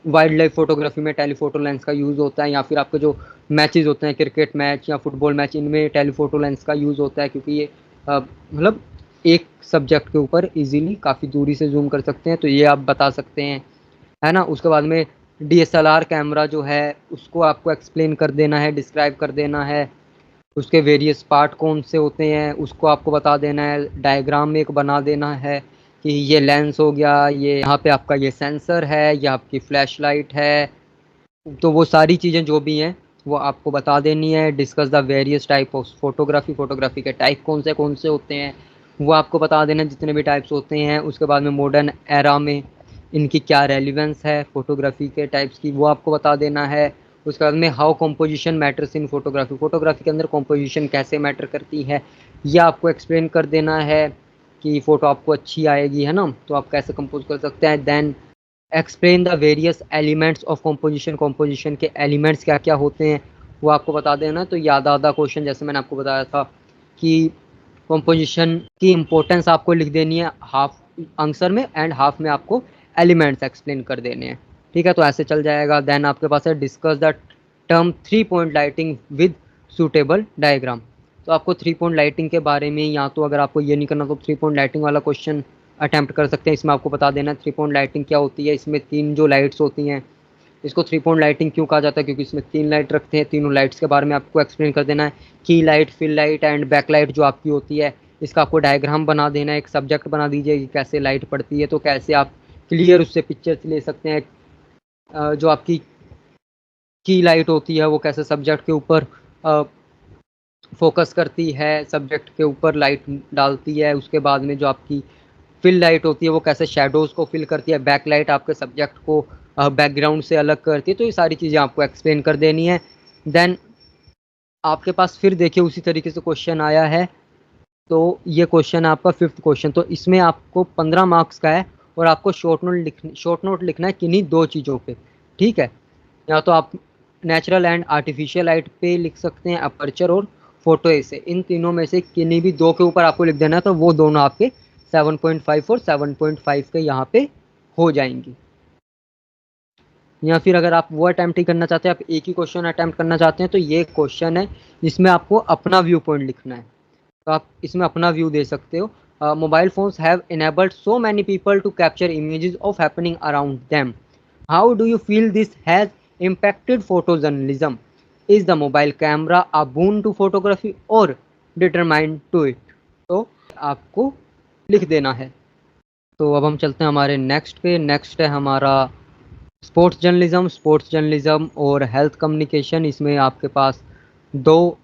वाइल्ड लाइफ फोटोग्राफी में टेलीफोटो लेंस का यूज़ होता है, या फिर आपके जो मैचेस होते हैं क्रिकेट मैच या फुटबॉल मैच, इनमें टेलीफोटो लेंस का यूज़ होता है, क्योंकि ये मतलब एक सब्जेक्ट के ऊपर इजीली काफ़ी दूरी से जूम कर सकते हैं। तो ये आप बता सकते हैं, है ना। उसके बाद में डीएसएलआर कैमरा जो है उसको आपको एक्सप्लेन कर देना है, डिस्क्राइब कर देना है। उसके वेरियस पार्ट कौन से होते हैं उसको आपको बता देना है, डायग्राम में एक बना देना है कि ये लेंस हो गया, ये यहाँ पे आपका ये सेंसर है, ये आपकी फ्लैश लाइट है। तो वो सारी चीज़ें जो भी हैं वो आपको बता देनी है। Discuss the various type of photography, photography के टाइप कौन से होते हैं वो आपको बता देना, जितने भी टाइप्स होते हैं। उसके बाद में मॉडर्न एरा में इनकी क्या रेलिवेंस है फोटोग्राफी के टाइप्स की, वो आपको बता देना है। उसके बाद में how composition matters in photography, photography के अंदर कंपोजिशन कैसे मैटर करती है ये आपको एक्सप्लेन कर देना है कि फ़ोटो आपको अच्छी आएगी, है ना, तो आप कैसे कंपोज कर सकते हैं। Then explain the various elements of composition, composition के एलिमेंट्स क्या क्या होते हैं वो आपको बता देना। तो याद आधा क्वेश्चन जैसे मैंने आपको बताया था कि कंपोजिशन की इम्पोर्टेंस आपको लिख देनी है हाफ आंसर में, एंड हाफ में आपको एलिमेंट्स एक्सप्लेन कर देने हैं। ठीक है, तो ऐसे चल जाएगा। देन आपके पास है discuss the term 3 point lighting with suitable diagram. तो आपको 3 पॉइंट लाइटिंग के बारे में, या तो अगर आपको ये नहीं करना तो 3 पॉइंट लाइटिंग वाला क्वेश्चन अटैम्प्ट कर सकते हैं। इसमें आपको बता देना 3 पॉइंट लाइटिंग क्या होती है। इसमें 3 जो लाइट्स होती हैं, इसको 3 पॉइंट लाइटिंग क्यों कहा जाता है, क्योंकि इसमें 3 लाइट रखते हैं। तीनों लाइट्स के बारे में आपको एक्सप्लेन कर देना है। Key light, fill light and back light जो आपकी होती है, इसका आपको डायग्राम बना देना है, एक सब्जेक्ट बना दीजिए कि कैसे लाइट पड़ती है, तो कैसे आप क्लियर उससे पिक्चर्स ले सकते हैं। जो आपकी की लाइट होती है वो कैसे सब्जेक्ट के ऊपर फोकस करती है, सब्जेक्ट के ऊपर लाइट डालती है। उसके बाद में जो आपकी फिल लाइट होती है वो कैसे शेडोज़ को फिल करती है, बैक लाइट आपके सब्जेक्ट को बैकग्राउंड से अलग करती है। तो ये सारी चीज़ें आपको एक्सप्लेन कर देनी है। देन आपके पास फिर देखिए उसी तरीके से क्वेश्चन आया है। तो ये क्वेश्चन है आपका 5th क्वेश्चन। तो इसमें आपको 15 मार्क्स का है और आपको शॉर्ट नोट लिखना है किन्हीं दो चीज़ों पे, ठीक है। या तो आप नेचुरल एंड आर्टिफिशियल लाइट पे लिख सकते हैं, अपर्चर और फोटो एसे, इन तीनों में से किन्हीं भी दो के ऊपर आपको लिख देना है। तो वो दोनों आपके 7.5 और 7.5 के यहाँ पे हो जाएंगी। या फिर अगर आप वो अटैम्प्ट ही करना चाहते हैं, आप एक ही क्वेश्चन अटैम्प्ट करना चाहते हैं, तो ये क्वेश्चन है जिसमें आपको अपना व्यू पॉइंट लिखना है। तो आप इसमें अपना व्यू दे सकते हो। Mobile phones have enabled so many people to capture images of happening around them. How do you feel this has impacted photojournalism? Is the mobile camera a boon to photography or determined to it? तो आपको लिख देना है। तो अब हम चलते हैं हमारे नेक्स्ट पे। नेक्स्ट है हमारा स्पोर्ट्स जर्नलिज्म और हेल्थ कम्युनिकेशन। इसमें आपके पास दो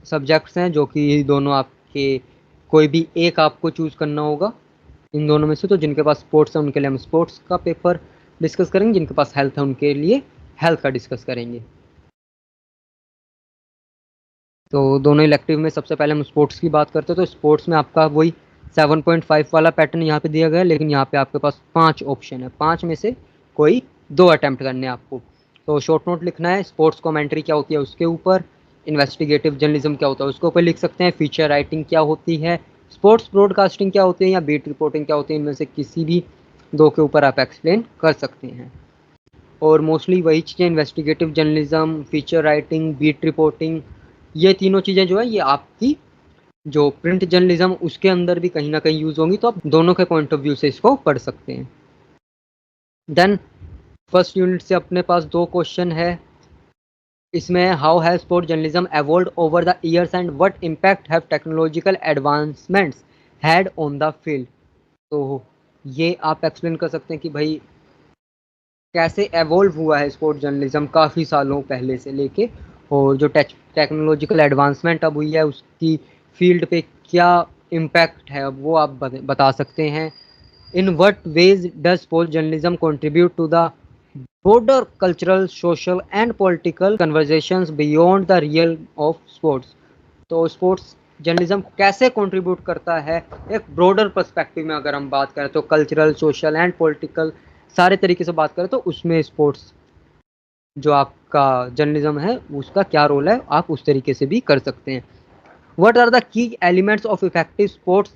सब्जेक्ट्स हैं जो कि दोनों आपके कोई भी एक आपको चूज करना होगा इन दोनों में से। तो जिनके पास स्पोर्ट्स है उनके लिए हम स्पोर्ट्स का पेपर डिस्कस करेंगे, जिनके पास हेल्थ है उनके लिए हेल्थ का डिस्कस करेंगे। तो दोनों इलेक्टिव में सबसे पहले हम स्पोर्ट्स की बात करते हैं। तो स्पोर्ट्स में आपका वही 7.5 वाला पैटर्न यहाँ पे दिया गया है, लेकिन यहाँ पे आपके पास 5 ऑप्शन है, 5 में से कोई 2 अटेम्प्ट करने हैं आपको। तो शॉर्ट नोट लिखना है, स्पोर्ट्स कमेंट्री क्या होती है उसके ऊपर, इन्वेस्टिगेटिव जर्नलिज्म क्या होता है उसके ऊपर लिख सकते हैं, फीचर राइटिंग क्या होती है, स्पोर्ट्स ब्रॉडकास्टिंग क्या होती है, या बीट रिपोर्टिंग क्या होती है, इनमें से किसी भी 2 के ऊपर आप एक्सप्लेन कर सकते हैं। और मोस्टली वही चीज़ें, investigative journalism, feature writing, beat reporting, ये तीनों चीज़ें जो है ये आपकी जो प्रिंट जर्नलिज्म उसके अंदर भी कहीं ना कहीं यूज होंगी। तो आप दोनों के पॉइंट ऑफ व्यू से इसको पढ़ सकते हैं। देन फर्स्ट यूनिट से अपने पास 2 क्वेश्चन है। इसमें how has sport journalism evolved over the years and what impact have technological advancements had on the field. तो ये आप एक्सप्लेन कर सकते हैं कि भाई कैसे एवॉल्व हुआ है स्पोर्ट जर्नलिज्म काफ़ी सालों पहले से लेके, और जो टेक्नोलॉजिकल एडवांसमेंट अब हुई है उसकी फील्ड पे क्या इम्पैक्ट है अब वो आप बता सकते हैं। In what ways does sport journalism contribute to the broader cultural, social and political conversations beyond the realm of sports। तो स्पोर्ट्स जर्नलिज्म कैसे कंट्रीब्यूट करता है एक ब्रॉडर पर्सपेक्टिव में, अगर हम बात करें तो कल्चरल, सोशल एंड पॉलिटिकल सारे तरीके से बात करें तो उसमें स्पोर्ट्स जो आपका जर्नलिज्म है उसका क्या रोल है, आप उस तरीके से भी कर सकते हैं। What are the key elements of effective sports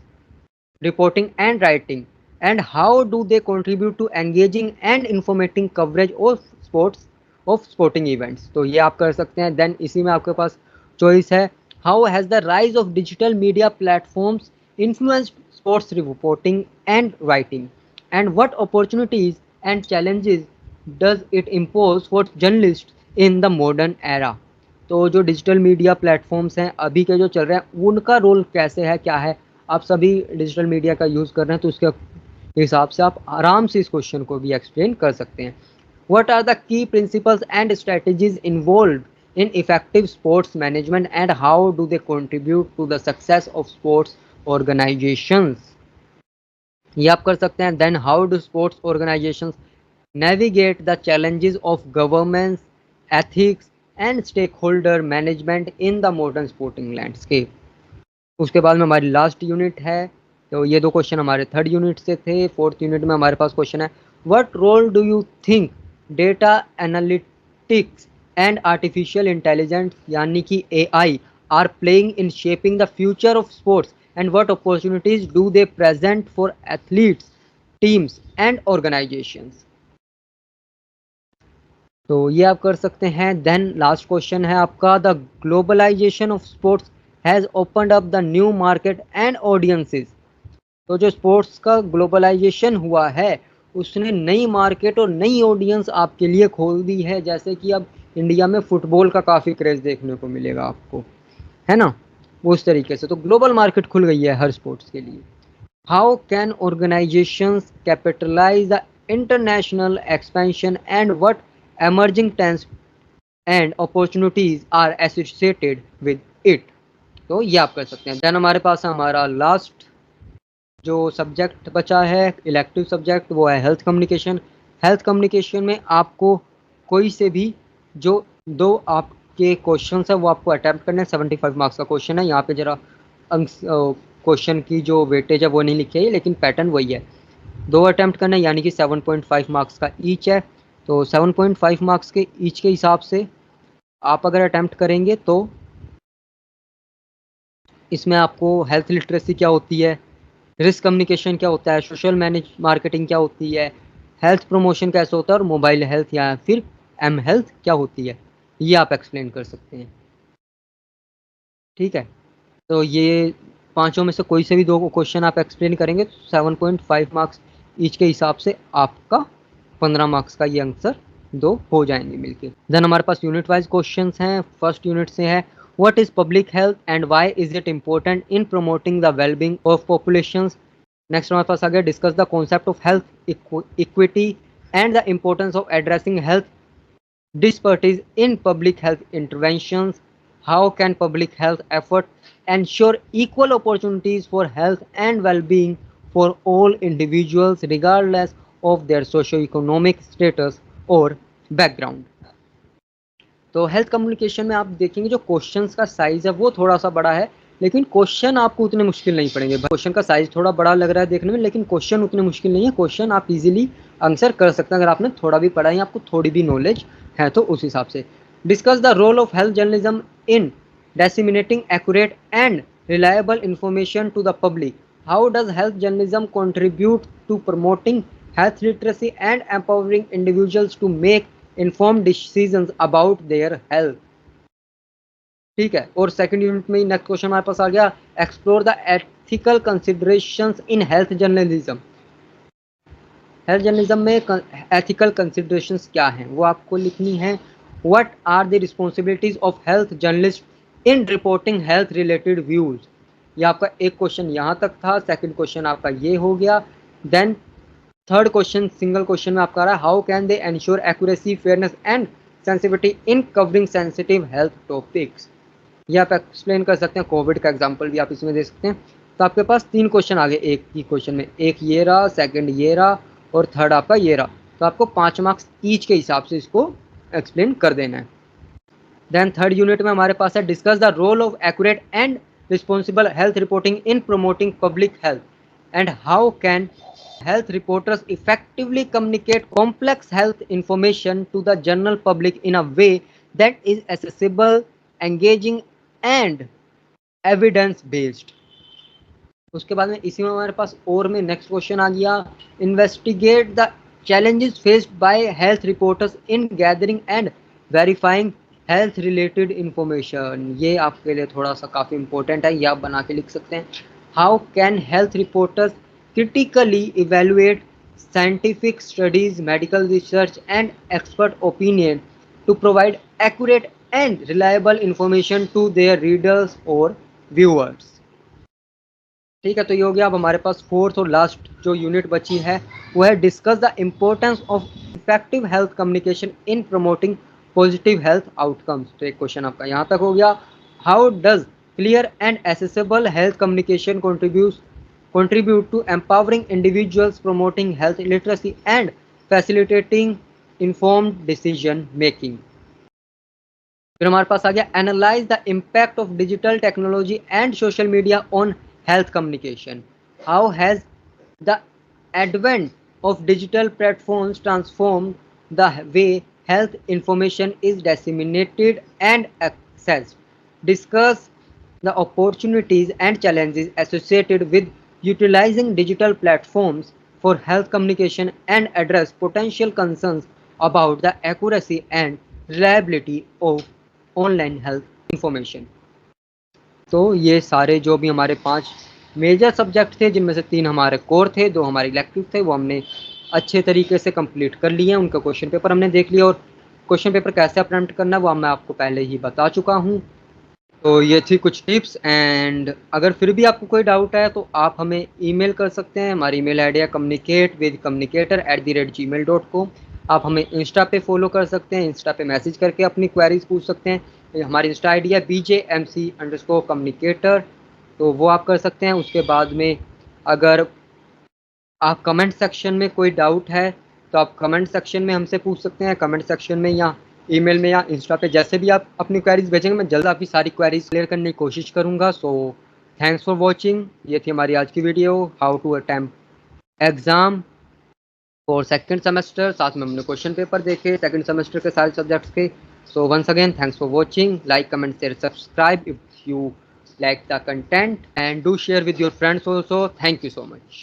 reporting and writing, and how do they contribute to engaging and informating coverage of sporting events। तो ये आप कर सकते हैं। देन इसी में आपके पास चॉइस है, how has the rise of digital media platforms influenced sports reporting and writing, and what opportunities and challenges does it impose for journalist in the modern era. तो जो डिजिटल मीडिया प्लेटफॉर्म्स हैं अभी के जो चल रहे हैं उनका रोल कैसे है, क्या है। आप सभी डिजिटल मीडिया का यूज़ कर रहे हैं तो उसके हिसाब से आप आराम से इस क्वेश्चन को भी एक्सप्लेन कर सकते हैं। What are the key principles and strategies involve in effective sports management and how do they contribute to the success of sports organisations. ये आप कर सकते हैं। Then how do sports organisations navigate the challenges of governance, ethics and stakeholder management in the modern sporting landscape। उसके बाद में हमारी last unit है। तो ये 2 क्वेश्चन हमारे 3rd यूनिट से थे। 4th यूनिट में हमारे पास क्वेश्चन है, what role do you think data analytics and artificial intelligence यानी कि AI are playing in shaping the future of sports, and what opportunities do they present for athletes, teams and organisations. तो ये आप कर सकते हैं। Then last question है आपका, the globalisation of sports has opened up the new market and audiences. तो जो स्पोर्ट्स का ग्लोबलाइजेशन हुआ है उसने नई मार्केट और नई ऑडियंस आपके लिए खोल दी है। जैसे कि अब इंडिया में फुटबॉल का काफ़ी क्रेज़ देखने को मिलेगा आपको, है ना, उस तरीके से। तो ग्लोबल मार्केट खुल गई है हर स्पोर्ट्स के लिए। How can organisations capitalise the international expansion and what emerging trends and opportunities are associated with it। तो ये आप कर सकते हैं। देन हमारे पास हमारा लास्ट जो सब्जेक्ट बचा है इलेक्टिव सब्जेक्ट वो है हेल्थ कम्युनिकेशन। हेल्थ कम्युनिकेशन में आपको कोई से भी जो 2 आप के क्वेश्चन है वो आपको अटैम्प्ट करना है। 75 मार्क्स का क्वेश्चन है। यहाँ पे जरा अंक क्वेश्चन की जो वेटेज है वो नहीं लिखी है, लेकिन पैटर्न वही है। 2 अटैम्प्ट करना है, यानी कि 7.5 मार्क्स का ईच है। तो 7.5 मार्क्स के ईच के हिसाब से आप अगर अटैम्प्ट करेंगे तो इसमें आपको हेल्थ लिटरेसी क्या होती है, रिस्क कम्युनिकेशन क्या होता है, सोशल मैनेज मार्केटिंग क्या होती है, हेल्थ प्रमोशन कैसे होता है और मोबाइल हेल्थ या फिर एम हेल्थ क्या होती है, ये आप एक्सप्लेन कर सकते हैं। ठीक है, तो ये पांचों में से कोई से भी 2 क्वेश्चन आप एक्सप्लेन करेंगे तो 7.5 मार्क्स ईच के हिसाब से आपका 15 मार्क्स का ये आंसर 2 हो जाएंगे मिलके। देन हमारे पास यूनिट वाइज क्वेश्चंस हैं। फर्स्ट यूनिट से है what is public health and why is it important in promoting the wellbeing of populations. Next हमारे पास आ गया discuss the concept of health equity and the importance of addressing health disparities in public health interventions. How can public health efforts ensure equal opportunities for health and well-being for all individuals regardless of their socio-economic status or background? तो health communication में आप देखेंगे जो questions का size है वो थोड़ा सा बड़ा है, लेकिन क्वेश्चन आपको उतने मुश्किल नहीं पड़ेंगे। क्वेश्चन का साइज थोड़ा बड़ा लग रहा है देखने में, लेकिन क्वेश्चन उतने मुश्किल नहीं है। क्वेश्चन आप इजीली आंसर कर सकते हैं अगर आपने थोड़ा भी पढ़ा है, आपको थोड़ी भी नॉलेज है तो उस हिसाब से। Discuss the role of health journalism in disseminating accurate and reliable information to the public. How does health journalism contribute to promoting health literacy and empowering individuals to make informed decisions about their health? ठीक है, और second unit में next question हमारे पास आ गया explore the ethical considerations in health journalism. Health journalism में ethical considerations क्या हैं वो आपको लिखनी है। What are the responsibilities of health journalist in reporting health related views. ये आपका एक क्वेश्चन यहाँ तक था। सेकंड क्वेश्चन आपका ये हो गया। Then third question single question में आपका आ रहा है how can they ensure accuracy fairness and sensitivity in covering sensitive health topics. ये आप एक्सप्लेन कर सकते हैं। कोविड का एग्जांपल भी आप इसमें दे सकते हैं। तो आपके पास 3 क्वेश्चन आ गए एक ही क्वेश्चन में, एक ये रहा, सेकंड ये रहा और थर्ड आपका ये रहा। तो आपको 5 मार्क्स ईच के हिसाब से इसको एक्सप्लेन कर देना है। देन थर्ड यूनिट में हमारे पास है discuss the role of accurate and responsible health reporting in promoting public health and how can health reporters effectively communicate complex health information to the general public in a way that is accessible, engaging and evidence based। उसके बाद में इसी में हमारे पास और में next question आ गया investigate the challenges faced by health reporters in gathering and verifying health related information. ये आपके लिए थोड़ा सा काफ़ी इंपॉर्टेंट है, ये आप बना के लिख सकते हैं। How can health reporters critically evaluate scientific studies, medical research and expert opinion to provide accurate and reliable information to their readers or viewers। ठीक है, तो ये हो गया। अब हमारे पास फोर्थ और लास्ट जो यूनिट बची है वो है discuss the importance of effective health communication in promoting positive health outcomes. तो एक क्वेश्चन आपका यहाँ तक हो गया। How does clear and accessible health communication contribute to empowering individuals, promoting health literacy and facilitating informed decision making। फिर हमारे पास आ गया analyse the impact of digital technology and social media on health communication. How has the advent of digital platforms transform the way health information is disseminated and accessed। Discuss the opportunities and challenges associated with utilizing digital platforms for health communication and address potential concerns about the accuracy and reliability of online health information। तो ये सारे जो भी हमारे 5 major subject थे जिनमें से 3 हमारे कोर थे, 2 हमारे इलेक्टिव थे, वो हमने अच्छे तरीके से कंप्लीट कर लिए हैं। उनका क्वेश्चन पेपर हमने देख लिया और क्वेश्चन पेपर कैसे अटेम्प्ट करना है वो मैं आपको पहले ही बता चुका हूँ। तो ये थी कुछ टिप्स एंड अगर फिर भी आपको कोई डाउट है तो आप हमें ईमेल कर सकते हैं। हमारी ईमेल आईडी है communicatewithcommunicator@gmail.com। आप हमें इंस्टा पे फॉलो कर सकते हैं, इंस्टा पे मैसेज करके अपनी क्वेरीज पूछ सकते हैं। हमारी इंस्टा आईडी है bjmc_communicator, तो वो आप कर सकते हैं। उसके बाद में अगर आप कमेंट सेक्शन में कोई डाउट है तो आप कमेंट सेक्शन में हमसे पूछ सकते हैं। कमेंट सेक्शन में या ईमेल में या इंस्टा पे, जैसे भी आप अपनी क्वेरीज भेजेंगे मैं जल्द आपकी सारी क्वेरीज क्लियर करने की कोशिश करूँगा। So thanks for watching. ये थी हमारी आज की वीडियो, how to attempt exam for second semester. साथ में हमने क्वेश्चन पेपर देखे सेकंड सेमेस्टर के सारे सब्जेक्ट्स के। So once again thanks for watching. Like, comment, share, subscribe if you like the content and do share with your friends also. Thank you so much.